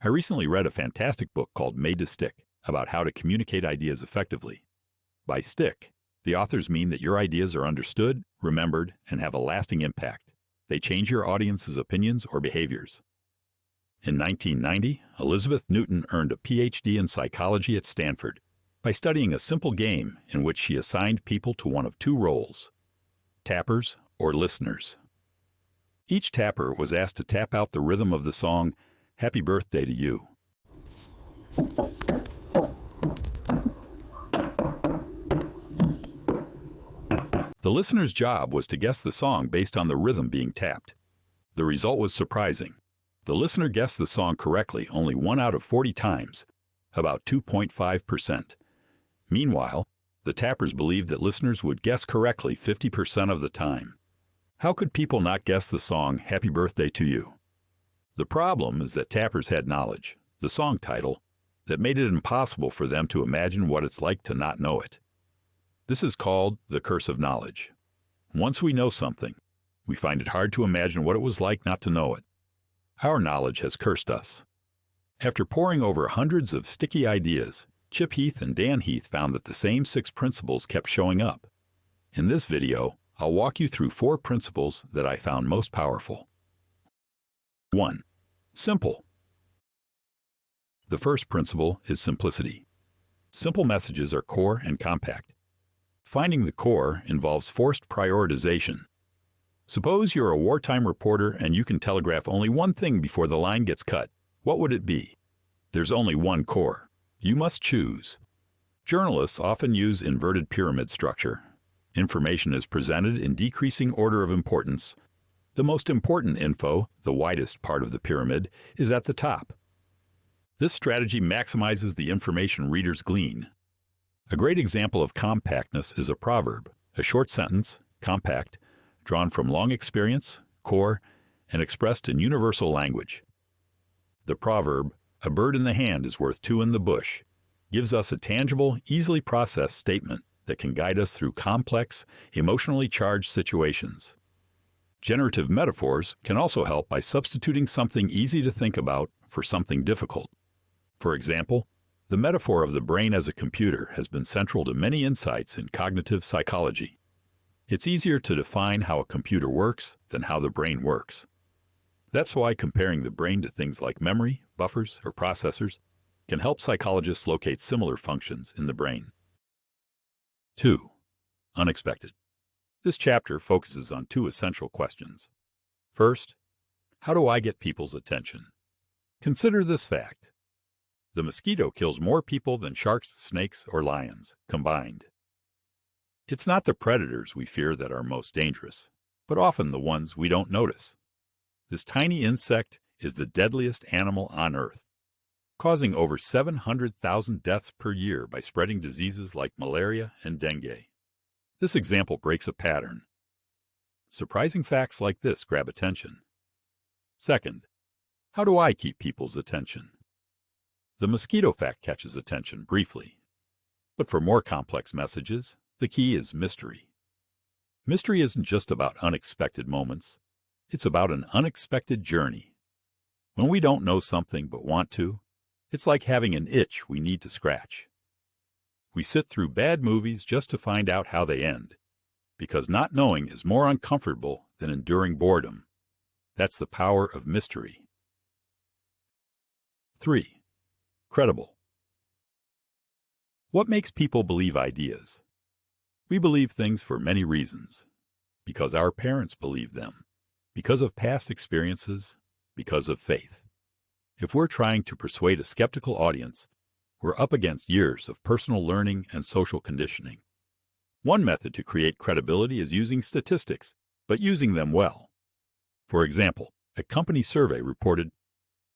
I recently read a fantastic book called Made to Stick about how to communicate ideas effectively. By stick, the authors mean that your ideas are understood, remembered, and have a lasting impact. They change your audience's opinions or behaviors. In 1990, Elizabeth Newton earned a PhD in psychology at Stanford by studying a simple game in which she assigned people to one of two roles: tappers or listeners. Each tapper was asked to tap out the rhythm of the song "Happy Birthday to You." The listener's job was to guess the song based on the rhythm being tapped. The result was surprising. The listener guessed the song correctly only 1 out of 40 times, about 2.5%. Meanwhile, the tappers believed that listeners would guess correctly 50% of the time. How could people not guess the song "Happy Birthday to You"? The problem is that tappers had knowledge, the song title, that made it impossible for them to imagine what it's like to not know it. This is called the curse of knowledge. Once we know something, we find it hard to imagine what it was like not to know it. Our knowledge has cursed us. After poring over hundreds of sticky ideas, Chip Heath and Dan Heath found that the same 6 principles kept showing up. In this video, I'll walk you through 4 principles that I found most powerful. 1. Simple. The first principle is simplicity. Simple messages are core and compact. Finding the core involves forced prioritization. Suppose you're a wartime reporter and you can telegraph only one thing before the line gets cut. What would it be? There's only one core. You must choose. Journalists often use inverted pyramid structure. Information is presented in decreasing order of importance. The most important info, the widest part of the pyramid, is at the top. This strategy maximizes the information readers glean. A great example of compactness is a proverb, a short sentence, compact, drawn from long experience, core, and expressed in universal language. The proverb, "A bird in the hand is worth 2 in the bush," gives us a tangible, easily processed statement that can guide us through complex, emotionally charged situations. Generative metaphors can also help by substituting something easy to think about for something difficult. For example, the metaphor of the brain as a computer has been central to many insights in cognitive psychology. It's easier to define how a computer works than how the brain works. That's why comparing the brain to things like memory, buffers, or processors can help psychologists locate similar functions in the brain. 2. Unexpected. This chapter focuses on 2 essential questions. First, how do I get people's attention? Consider this fact. The mosquito kills more people than sharks, snakes, or lions combined. It's not the predators we fear that are most dangerous, but often the ones we don't notice. This tiny insect is the deadliest animal on Earth, causing over 700,000 deaths per year by spreading diseases like malaria and dengue. This example breaks a pattern. Surprising facts like this grab attention. Second, how do I keep people's attention? The mosquito fact catches attention briefly. But for more complex messages, the key is mystery. Mystery isn't just about unexpected moments. It's about an unexpected journey. When we don't know something but want to, it's like having an itch we need to scratch. We sit through bad movies just to find out how they end, because not knowing is more uncomfortable than enduring boredom. That's the power of mystery. 3. Credible. What makes people believe ideas? We believe things for many reasons. Because our parents believed them, because of past experiences, because of faith. If we're trying to persuade a skeptical audience, we're up against years of personal learning and social conditioning. One method to create credibility is using statistics, but using them well. For example, a company survey reported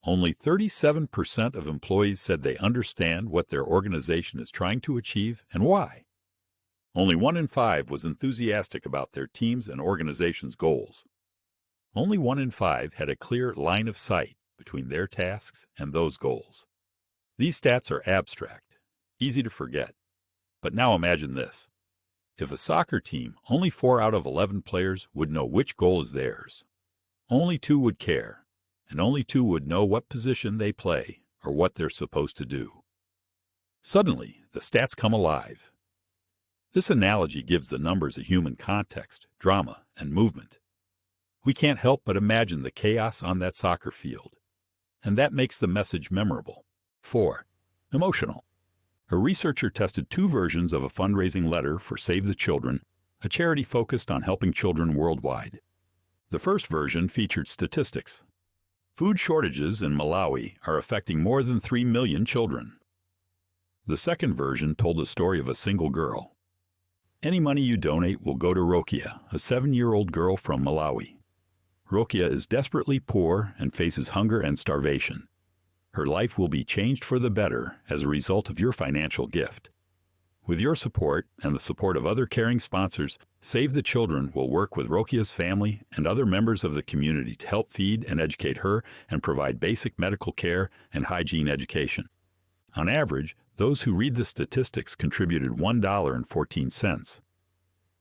only 37% of employees said they understand what their organization is trying to achieve and why. Only 1 in 5 was enthusiastic about their team's and organization's goals. Only 1 in 5 had a clear line of sight between their tasks and those goals. These stats are abstract, easy to forget. But now imagine this. If a soccer team, only 4 out of 11 players would know which goal is theirs. Only 2 would care, and only 2 would know what position they play or what they're supposed to do. Suddenly, the stats come alive. This analogy gives the numbers a human context, drama, and movement. We can't help but imagine the chaos on that soccer field, and that makes the message memorable. 4. Emotional. A researcher tested 2 versions of a fundraising letter for Save the Children, a charity focused on helping children worldwide. The first version featured statistics. Food shortages in Malawi are affecting more than 3 million children. The second version told the story of a single girl. Any money you donate will go to Rokia, a 7-year-old girl from Malawi. Rokia is desperately poor and faces hunger and starvation. Her life will be changed for the better as a result of your financial gift. With your support and the support of other caring sponsors, Save the Children will work with Rokia's family and other members of the community to help feed and educate her and provide basic medical care and hygiene education. On average, those who read the statistics contributed $1.14.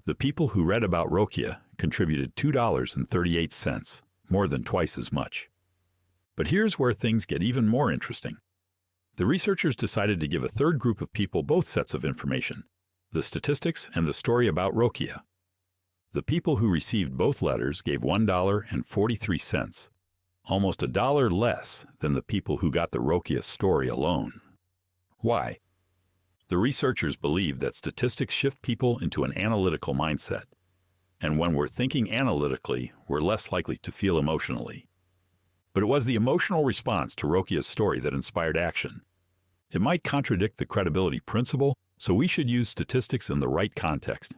The people who read about Rokia contributed $2.38, more than twice as much. But here's where things get even more interesting. The researchers decided to give a third group of people both sets of information, the statistics and the story about Rokia. The people who received both letters gave $1.43, almost $1 less than the people who got the Rokia story alone. Why? The researchers believe that statistics shift people into an analytical mindset, and when we're thinking analytically, we're less likely to feel emotionally. But it was the emotional response to Rokia's story that inspired action. It might contradict the credibility principle, so we should use statistics in the right context.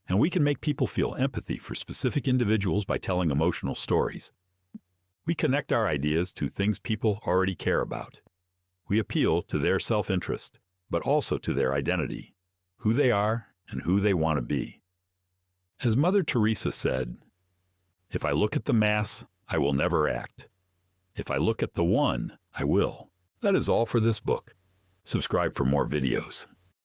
And we can make people feel empathy for specific individuals by telling emotional stories. We connect our ideas to things people already care about. We appeal to their self-interest, but also to their identity, who they are and who they want to be. As Mother Teresa said, "If I look at the mass, I will never act. If I look at the one, I will." That is all for this book. Subscribe for more videos.